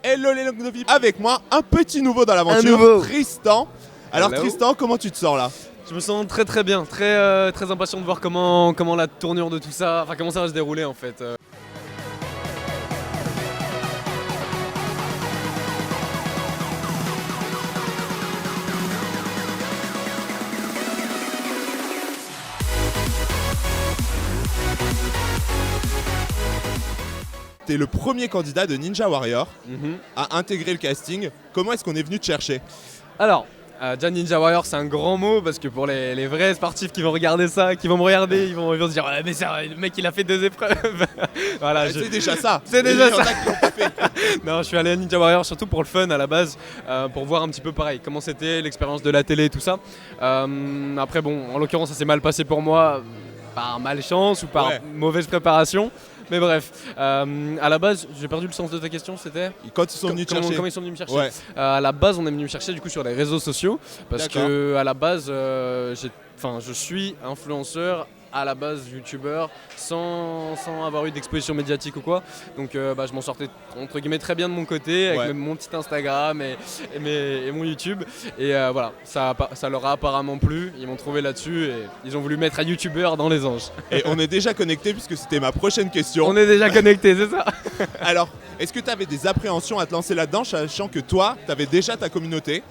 Hello les langues de vie. Avec moi, un petit nouveau dans Un l'aventure, nouveau. Tristan. Alors Hello. Tristan, comment tu te sens là? Je me sens très très bien, très impatient de voir comment la tournure de tout ça, enfin comment ça va se dérouler en fait. T'es le premier candidat de Ninja Warrior Mhm. à intégrer le casting. Comment est-ce qu'on est venu te chercher? Alors, déjà Ninja Warrior c'est un grand mot parce que pour les vrais sportifs qui vont regarder ça, qui vont me regarder, ils vont se dire ouais, mais c'est le mec il a fait 2 épreuves. Voilà, C'est déjà ça. C'est déjà Il y en a ça. qui l'ont pas fait. Non, je suis allé à Ninja Warrior surtout pour le fun à la base, pour voir un petit peu pareil, comment c'était l'expérience de la télé et tout ça. Après bon, en l'occurrence ça s'est mal passé pour moi, par malchance ou par Ouais. mauvaise préparation. Mais bref, à la base, j'ai perdu le sens de ta question, c'était Quand ils sont venus te chercher. comment ils sont venus me chercher. Ouais. À la base, on est venu me chercher du coup sur les réseaux sociaux parce D'accord. que à la base, je suis influenceur, à la base youtubeur, sans avoir eu d'exposition médiatique ou quoi. Donc je m'en sortais entre guillemets très bien de mon côté avec Ouais. mon petit Instagram et mon YouTube. Et voilà, ça leur a apparemment plu. Ils m'ont trouvé là-dessus et ils ont voulu mettre un youtubeur dans les anges. Et on est déjà connecté puisque c'était ma prochaine question. On est déjà connectés, c'est ça? Alors, est-ce que tu avais des appréhensions à te lancer là-dedans, sachant que toi, tu avais déjà ta communauté?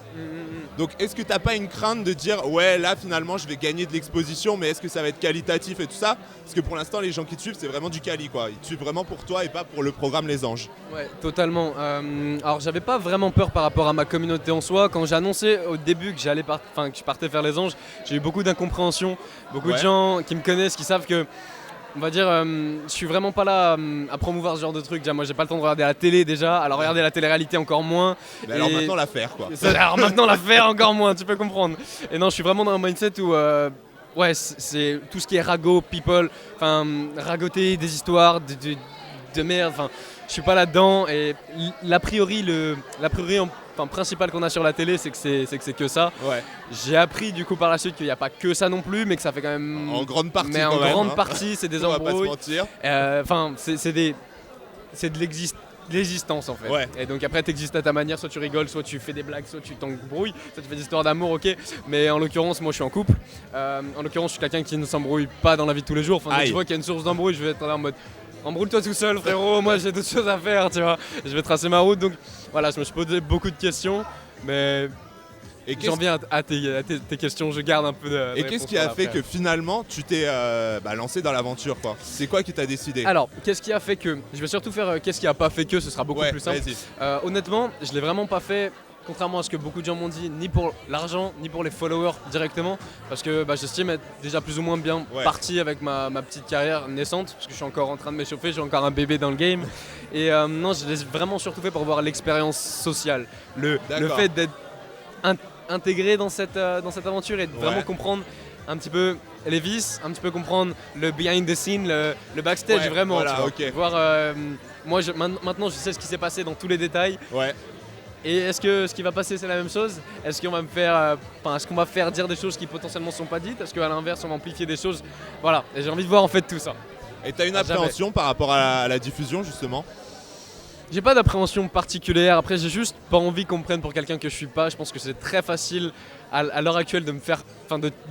Donc est-ce que t'as pas une crainte de dire ouais là finalement je vais gagner de l'exposition, mais est-ce que ça va être qualitatif et tout ça? Parce que pour l'instant les gens qui te suivent c'est vraiment du quali quoi, ils te suivent vraiment pour toi et pas pour le programme Les Anges. Ouais, totalement. Alors j'avais pas vraiment peur par rapport à ma communauté en soi. Quand j'ai annoncé au début que que je partais faire Les Anges, j'ai eu beaucoup d'incompréhension, beaucoup de Ouais. gens qui me connaissent, qui savent que, on va dire, je suis vraiment pas là à promouvoir ce genre de truc. Déjà, moi j'ai pas le temps de regarder la télé déjà, alors regarder la télé-réalité encore moins. Mais alors Et- maintenant l'affaire quoi. Alors maintenant la faire encore moins, tu peux comprendre. Et non, je suis vraiment dans un mindset où ouais, c'est tout ce qui est ragot, people, enfin ragoter des histoires de merde, enfin je suis pas là-dedans et l'a priori principal qu'on a sur la télé c'est que c'est que ça. Ouais. J'ai appris du coup par la suite qu'il n'y a pas que ça non plus, mais que ça fait quand même En grande partie mais quand en même, grande hein. partie c'est des On va pas se embrouilles. mentir. Enfin, c'est de l'existence en fait. Ouais. Et donc après t'existes à ta manière, soit tu rigoles, soit tu fais des blagues, soit tu t'embrouilles, soit tu fais des histoires d'amour, ok. Mais en l'occurrence, moi je suis en couple. En l'occurrence, je suis quelqu'un qui ne s'embrouille pas dans la vie de tous les jours. Enfin, dès que Aïe. je vois qu'il y a une source d'embrouille, je vais être là en mode embrouille-toi tout seul, frérot. Moi j'ai d'autres choses à faire, tu vois. Je vais tracer ma route. Donc voilà, je me suis posé beaucoup de questions, mais Et j'en viens à tes questions. Je garde un peu de. et qu'est-ce qui a fait que finalement tu t'es lancé dans l'aventure quoi? C'est quoi qui t'a décidé? Alors, qu'est-ce qui a fait que. Je vais surtout faire qu'est-ce qui a pas fait que, ce sera beaucoup Ouais, plus simple. vas-y. Honnêtement, je l'ai vraiment pas fait, contrairement à ce que beaucoup de gens m'ont dit, ni pour l'argent, ni pour les followers directement, parce que j'estime être déjà plus ou moins bien Ouais. parti avec ma petite carrière naissante, parce que je suis encore en train de m'échauffer, j'ai encore un bébé dans le game. Et non, je l'ai vraiment surtout fait pour voir l'expérience sociale, le D'accord. fait d'être intégré dans cette aventure et de vraiment Ouais. comprendre un petit peu les vices, un petit peu comprendre le behind the scene, le backstage Ouais, vraiment. voilà, tu vois. ok. Voir, moi maintenant je sais ce qui s'est passé dans tous les détails. Ouais. Et est-ce que ce qui va passer c'est la même chose? Est-ce qu'on va me faire, est-ce qu'on va faire dire des choses qui potentiellement sont pas dites? Est-ce qu'à l'inverse on va amplifier des choses? Voilà. Et j'ai envie de voir en fait tout ça. Et t'as une Jamais. appréhension par rapport à la diffusion justement? J'ai pas d'appréhension particulière, après j'ai juste pas envie qu'on me prenne pour quelqu'un que je suis pas. Je pense que c'est très facile à l'heure actuelle de me faire,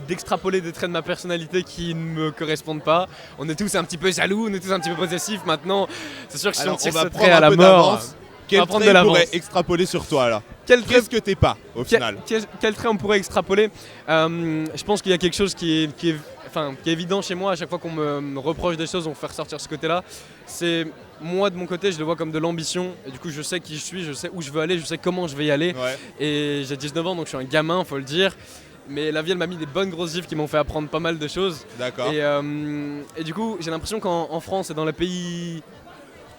d'extrapoler des traits de ma personnalité qui ne me correspondent pas. On est tous un petit peu jaloux, on est tous un petit peu possessifs maintenant. C'est sûr que si on Alors on tire va ce prendre trait à un la peu mort, d'avance. Quel prendre trait de on pourrait l'avance. extrapoler sur toi là? quel trait, Qu'est-ce que t'es pas au final? quel trait on pourrait extrapoler? Je pense qu'il y a quelque chose qui est évident chez moi à chaque fois qu'on me reproche des choses, on fait ressortir ce côté-là. C'est moi de mon côté, je le vois comme de l'ambition et du coup je sais qui je suis, je sais où je veux aller, je sais comment je vais y aller. Ouais. Et j'ai 19 ans donc je suis un gamin, faut le dire. Mais la vie elle m'a mis des bonnes grosses gifles qui m'ont fait apprendre pas mal de choses. D'accord. Et du coup j'ai l'impression qu'en France et dans les pays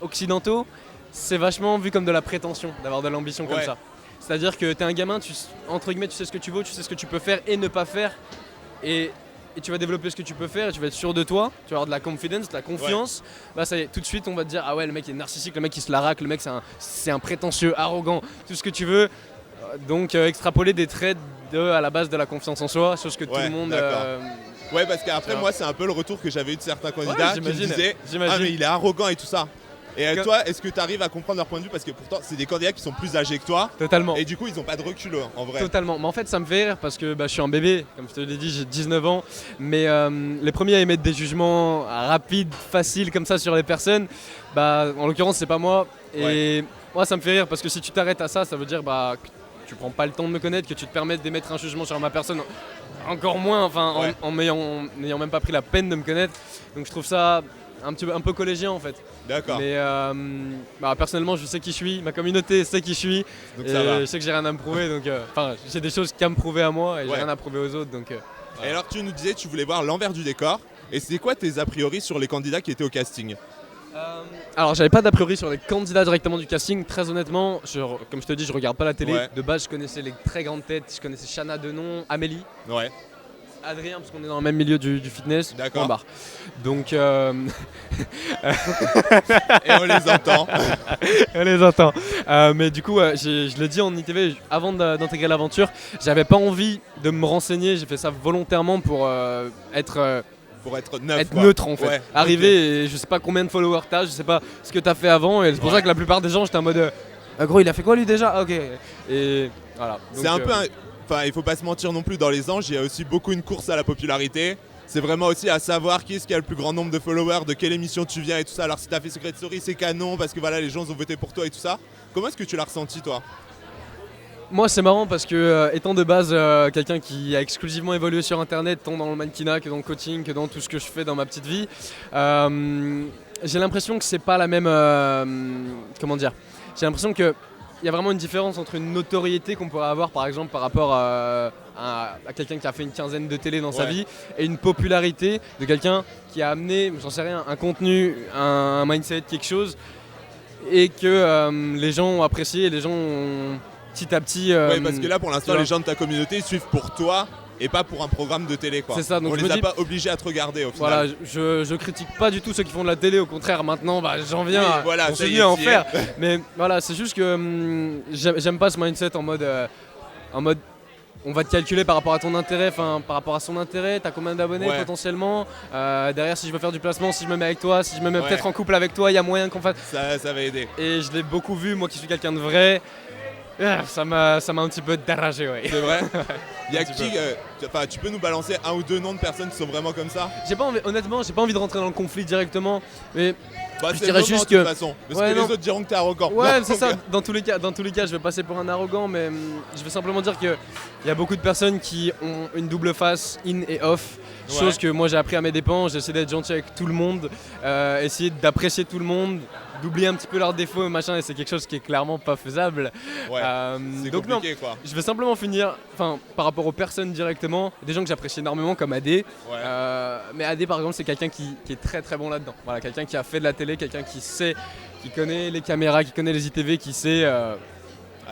occidentaux, c'est vachement vu comme de la prétention d'avoir de l'ambition comme Ouais. ça. C'est-à-dire que t'es un gamin, entre guillemets tu sais ce que tu vaux, tu sais ce que tu peux faire et ne pas faire. Et tu vas développer ce que tu peux faire et tu vas être sûr de toi, tu vas avoir de la confidence, de la confiance. Bah ça y est, tout de suite on va te dire ah ouais le mec est narcissique, le mec il se la racle, le mec c'est un prétentieux, arrogant, tout ce que tu veux. Donc extrapoler des traits à la base de la confiance en soi, chose que tout Ouais, le monde. d'accord. Ouais, parce qu'après tu vois. moi c'est un peu le retour que j'avais eu de certains candidats qui me j'imagine, disaient j'imagine. ah mais il est arrogant et tout ça. Et toi, est-ce que tu arrives à comprendre leur point de vue? Parce que pourtant, c'est des candidats qui sont plus âgés que toi. Totalement. Et du coup, ils n'ont pas de recul en vrai. Totalement. Mais en fait, ça me fait rire parce que je suis un bébé, comme je te l'ai dit, j'ai 19 ans. Mais les premiers à émettre des jugements rapides, faciles comme ça sur les personnes, en l'occurrence, c'est pas moi. Et moi, ça me fait rire parce que si tu t'arrêtes à ça, ça veut dire que tu prends pas le temps de me connaître, que tu te permets d'émettre un jugement sur ma personne. Encore moins, en n'ayant même pas pris la peine de me connaître. Donc je trouve ça un peu collégien en fait. D'accord. Mais personnellement, je sais qui je suis, ma communauté sait qui je suis. Donc et ça va. je sais que j'ai rien à me prouver, donc j'ai des choses qu'à me prouver à moi et j'ai rien à prouver aux autres. Donc, Et alors tu nous disais, tu voulais voir l'envers du décor. Et c'est quoi tes a priori sur les candidats qui étaient au casting? Alors j'avais pas d'a priori sur les candidats directement du casting, très honnêtement, comme je te dis, je regarde pas la télé. De base, je connaissais les très grandes têtes, je connaissais Chana Denon, Amélie. Ouais. Adrien, parce qu'on est dans le même milieu du fitness. D'accord. Donc Et on les entend. on les entend. Mais du coup, je l'ai dit en ITV, avant d'intégrer l'aventure, j'avais pas envie de me renseigner, j'ai fait ça volontairement pour être neutre en fait. Ouais, Arriver et je sais pas combien de followers t'as, je sais pas ce que t'as fait avant, et c'est pour ça que la plupart des gens j'étais en mode gros, il a fait quoi lui déjà? Ah, ok. Et voilà. C'est un peu Enfin, il faut pas se mentir non plus, dans les anges, il y a aussi beaucoup une course à la popularité. C'est vraiment aussi à savoir qui est-ce qui a le plus grand nombre de followers, de quelle émission tu viens et tout ça. Alors si t'as fait Secret Story, c'est canon parce que voilà, les gens ont voté pour toi et tout ça. Comment est-ce que tu l'as ressenti toi? Moi c'est marrant parce que étant de base quelqu'un qui a exclusivement évolué sur internet, tant dans le mannequinat que dans le coaching, que dans tout ce que je fais dans ma petite vie, j'ai l'impression que c'est pas la même... comment dire? J'ai l'impression que il y a vraiment une différence entre une notoriété qu'on pourrait avoir par exemple par rapport à quelqu'un qui a fait une quinzaine de télé dans sa vie, et une popularité de quelqu'un qui a amené, j'en sais rien, un contenu, un mindset, quelque chose, et que les gens ont apprécié, et les gens ont petit à petit... Oui, parce que là pour l'instant les gens de ta communauté ils suivent pour toi et pas pour un programme de télé quoi. C'est ça, donc on les a pas obligés à te regarder au final. Voilà, je critique pas du tout ceux qui font de la télé, au contraire maintenant j'en viens à continuer à en faire. Mais voilà, c'est juste que j'aime pas ce mindset en mode on va te calculer par rapport à ton intérêt, par rapport à son intérêt, t'as combien d'abonnés potentiellement, derrière si je veux faire du placement, si je me mets avec toi, si je me mets peut-être en couple avec toi, il y a moyen qu'on fasse... Ça va aider. Et je l'ai beaucoup vu, moi qui suis quelqu'un de vrai. Ça m'a un petit peu dérangé, ouais. C'est vrai. Il y a qui tu peux nous balancer un ou deux noms de personnes qui sont vraiment comme ça? Honnêtement, j'ai pas envie de rentrer dans le conflit directement, mais je c'est dirais juste que... de toute façon, parce que les autres diront que t'es arrogant. Ouais, c'est ça. Dans tous les cas, je vais passer pour un arrogant, mais je vais simplement dire qu'il y a beaucoup de personnes qui ont une double face, in et off. Chose que moi j'ai appris à mes dépens. J'essaie d'être gentil avec tout le monde, essayer d'apprécier tout le monde, d'oublier un petit peu leurs défauts et machin, et c'est quelque chose qui est clairement pas faisable. C'est donc compliqué quoi. Je vais simplement finir, par rapport aux personnes directement, des gens que j'apprécie énormément comme AD. Mais AD par exemple c'est quelqu'un qui est très très bon là-dedans. Voilà, quelqu'un qui a fait de la télé, quelqu'un qui sait, qui connaît les caméras, qui connaît les ITV, qui sait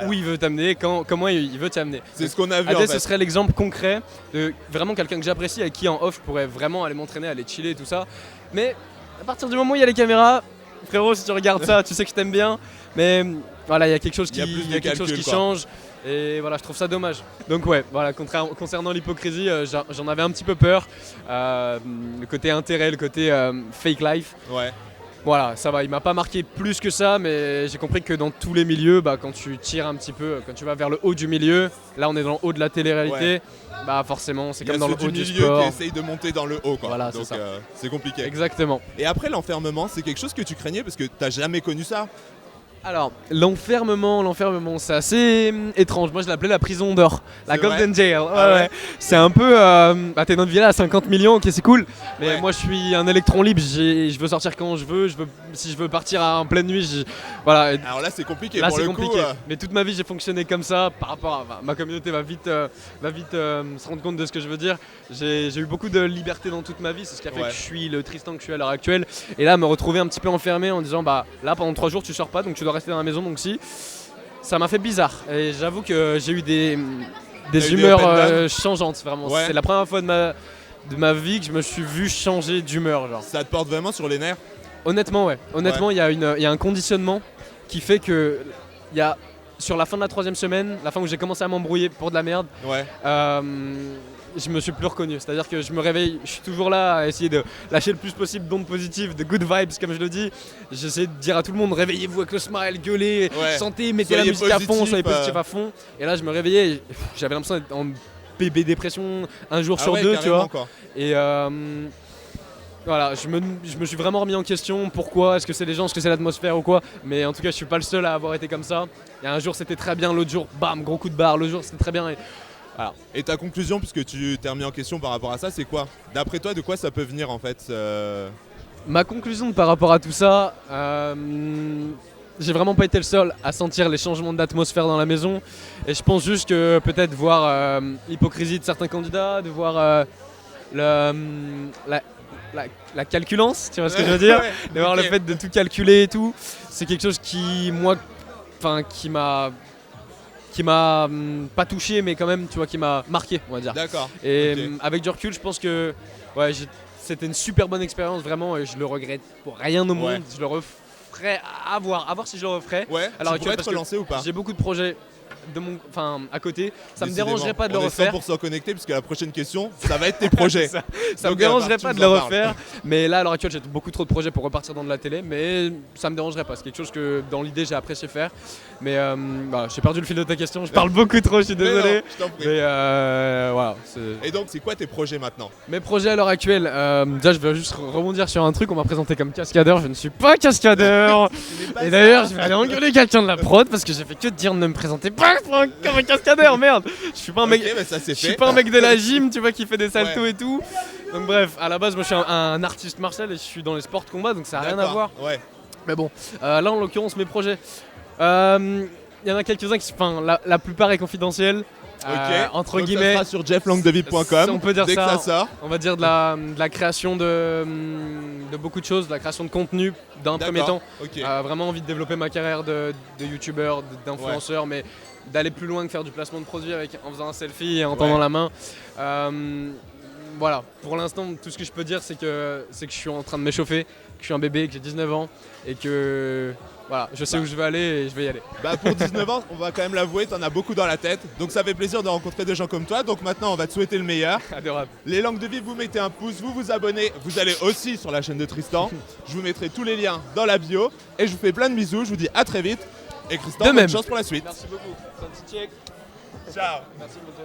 où il veut t'amener, comment il veut t'amener. C'est ce qu'on a vu AD, en fait. Ce serait l'exemple concret de vraiment quelqu'un que j'apprécie, avec qui en off je pourrais vraiment aller m'entraîner, aller chiller et tout ça. Mais à partir du moment où il y a les caméras, frérot, si tu regardes ça, tu sais que je t'aime bien, mais voilà, il y a quelque chose qui change, et voilà, je trouve ça dommage. Donc ouais, voilà, concernant l'hypocrisie, j'en avais un petit peu peur, le côté intérêt, le côté fake life. Voilà, ça va, il m'a pas marqué plus que ça, mais j'ai compris que dans tous les milieux, quand tu tires un petit peu, quand tu vas vers le haut du milieu, là on est dans le haut de la télé-réalité, forcément c'est comme dans le haut du sport. Il y a ceux du milieu qui essayent de monter dans le haut quoi. Voilà, donc c'est compliqué. Exactement. Et après l'enfermement, c'est quelque chose que tu craignais parce que t'as jamais connu ça? Alors, l'enfermement, c'est assez étrange. Moi, je l'appelais la prison d'or, la Golden Jail. Ouais. C'est un peu. T'es dans une villa à 50 millions, ok, c'est cool. Mais moi, je suis un électron libre. Je veux sortir quand je veux. Si je veux partir en pleine nuit, voilà. Alors là, c'est compliqué. Là, pour c'est le compliqué. Coup, Mais toute ma vie, j'ai fonctionné comme ça. Par rapport à ma communauté, va vite se rendre compte de ce que je veux dire. J'ai eu beaucoup de liberté dans toute ma vie. C'est ce qui a fait que je suis le Tristan que je suis à l'heure actuelle. Et là, me retrouver un petit peu enfermé en disant, là, pendant 3 jours, tu sors pas, donc tu dois rester dans la maison, donc si, ça m'a fait bizarre, et j'avoue que j'ai eu des humeurs changeantes, vraiment. C'est la première fois de ma vie que je me suis vu changer d'humeur, genre. Ça te porte vraiment sur les nerfs? Honnêtement, il y a un conditionnement qui fait que il y a sur la fin de la 3e semaine, la fin où j'ai commencé à m'embrouiller pour de la merde, Ouais. je me suis plus reconnu. C'est-à-dire que je me réveille, je suis toujours là à essayer de lâcher le plus possible d'ondes positives, de good vibes comme je le dis. J'essaie de dire à tout le monde, réveillez-vous avec le smile, gueulez, Ouais. sentez, mettez Soyez la musique à fond, positif, soyez positif à fond. Et là je me réveillais, et, j'avais l'impression d'être en bébé dépression un jour Ah sur ouais, deux, tu carrément, vois. quoi. Et voilà, je me suis vraiment remis en question. Pourquoi? Est-ce que c'est les gens? Est-ce que c'est l'atmosphère ou quoi? Mais en tout cas, je suis pas le seul à avoir été comme ça. Il y a un jour, c'était très bien. L'autre jour, bam, gros coup de barre. L'autre jour, c'était très bien. Et voilà. Et ta conclusion, puisque tu t'es remis en question par rapport à ça, c'est quoi? D'après toi, de quoi ça peut venir en fait Ma conclusion par rapport à tout ça, j'ai vraiment pas été le seul à sentir les changements d'atmosphère dans la maison. Et je pense juste que peut-être voir l'hypocrisie de certains candidats, de voir la calculence, tu vois ce que je veux dire, Ouais, de voir ok. le fait de tout calculer et tout, c'est quelque chose qui m'a pas touché, mais quand même, tu vois, qui m'a marqué, on va dire. D'accord. Et ok. avec du recul, je pense que ouais, c'était une super bonne expérience vraiment, et je le regrette pour rien au monde. Ouais. Je le referais à voir si je le referais. Ouais, Alors, tu pourrais parce te que relancer ou pas? J'ai beaucoup de projets à côté. Ça me Décidément. dérangerait pas de le On est refaire. 100% connecté, puisque la prochaine question, ça va être tes projets. Ça me Donc, dérangerait tu pas de nous le en parles. refaire, mais là à l'heure actuelle j'ai beaucoup trop de projets pour repartir dans de la télé, mais ça me dérangerait pas, c'est quelque chose que dans l'idée j'ai apprécié faire. Mais voilà, j'ai perdu le fil de ta question, je parle beaucoup trop, je suis Mais désolé. non, je t'en prie. Mais voilà, Et donc, c'est quoi tes projets maintenant? mes projets à l'heure actuelle, déjà je vais juste rebondir sur un truc, on m'a présenté comme cascadeur, je ne suis pas cascadeur. Ce n'est pas Et ça. d'ailleurs je vais aller engueuler quelqu'un de la prod parce que j'ai fait que de dire de ne me présenter pas comme un cascadeur, merde. Je suis pas un mec. Ok, bah, ça c'est Je suis fait. pas un mec de la gym, tu vois, qui fait des saltos Ouais. et tout. Donc bref, à la base, moi je suis un artiste martial et je suis dans les sports de combat, donc ça a rien à D'accord, voir. Ouais. Mais bon, là en l'occurrence, mes projets, il y en a quelques-uns qui, enfin, la plupart est confidentielle. Ok. Entre Donc, guillemets, ça sera sur jefflangdevip.com. on peut dire dès ça. que ça sort. on va dire de la création de beaucoup de choses, de la création de contenu d'un premier temps. Ok. Vraiment envie de développer ma carrière de youtubeur, d'influenceur, mais d'aller plus loin que faire du placement de produits en faisant un selfie et en tendant Ouais. la main. Voilà, pour l'instant, tout ce que je peux dire, c'est que je suis en train de m'échauffer, que je suis un bébé, que j'ai 19 ans et que voilà, je sais où je vais aller et je vais y aller. Bah pour 19 ans, on va quand même l'avouer, t'en as beaucoup dans la tête. Donc ça fait plaisir de rencontrer des gens comme toi. Donc maintenant, on va te souhaiter le meilleur. Adorable. Les langues de vie, vous mettez un pouce, vous vous abonnez. Vous allez aussi sur la chaîne de Tristan. Je vous mettrai tous les liens dans la bio. Et je vous fais plein de bisous. Je vous dis à très vite. Et Tristan, De bonne même. chance pour la suite. Merci beaucoup. C'est un petit check. Ciao. Merci mon Dieu.